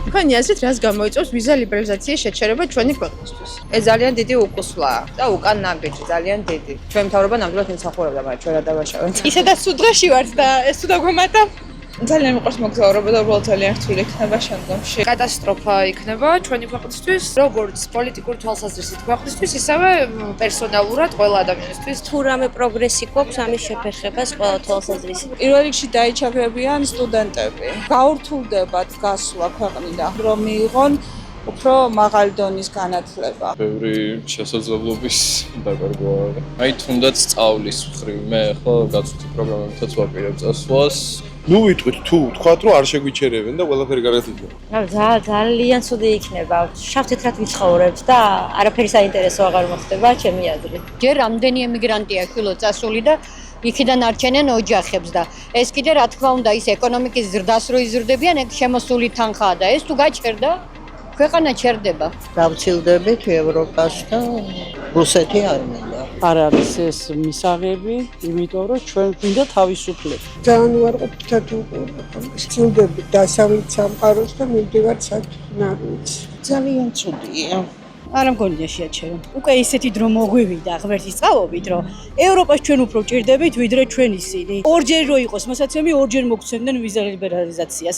თქვენი აზრით რას გამოიწვევს ვიზა ლიბერალიზაციის შეჩერება ჩვენი ქვეყნისთვის? ეს ძალიან დიდი უკუსლაა და უკან ნაბიჯი ძალიან დიდი. ჩვენ მთავრობა ნამდვილად იმსახურებდა, მაგრამ ჩვენ რა დავაშავეთ. ისედაც სუდღაში ვართ და ეს თუ დაგვემატა. ძალიან მიყვარს მოგზაურობა და უბრალოდ ძალიან რთული იქნება შემდგომში. კატასტროფა იქნება ჩვენი ქვეყნისთვის, როგორც პოლიტიკურ თვალსაზრისით ქვეყნისთვის, ისევე პერსონალურად ყველა ადამიანისთვის. თუ რამე პროგრესი გვაქვს ამის შეფერხებას ყველა თვალსაზრისით. პირველ რიგში დაიჩაგრებიან სტუდენტები. გაურთულდებათ გასვლა ქვეყნიდან, რომ მიიღონ უფრო მაღალი დონის განათლება. ბევრი შესაძლებლობის დაკარგვა. აი თუნდაც სწავლის მხრივ მე ხო გაწუთი პროგრამებითაც ვაპირებ წასვლას. ნუ ვიტყვით თუ თქვათ რომ არ შეგვიჩერებენ და ყველაფერი გარეთიდან. ძალიან ცუდი იქნება. შავ თეთრად ვიცხოვრებთ და არაფერი საინტერესო აღარ მოხდება ჩემი აზრით. ჯერ რამდენი ემიგრანტი აქვილო წასული და იქიდან არჩენენ ოჯახებს და ეს კიდე რა თქმა უნდა ის ეკონომიკის ზრდას რო იზრდებიან ეგ შემოსული თანხაა და ეს თუ გაჩერდა ქვეყანა ჩერდება. გავცილდებით ევროპაში და რუსეთი არ მინდა. არ არის ეს მისაღები, იმიტომ რომ ჩვენ გვინდა თავისუფლება. ძალიან უარყოფითად ვცილდებით დასავლეთ სამყაროს და მივდივართ საქმეში. ძალიან ცუდია. არ მგონია შეაჩერო. უკვე ისეთი დრო მოგვივიდა ღმერთის წყალობით, რომ ევროპას ჩვენ უფრო ჭირდებით, ვიდრე ჩვენ ისინი. ორჯერ რო იყოს მოსაცემი, ორჯერ მოგცემდნენ ვიზა ლიბერალიზაციას.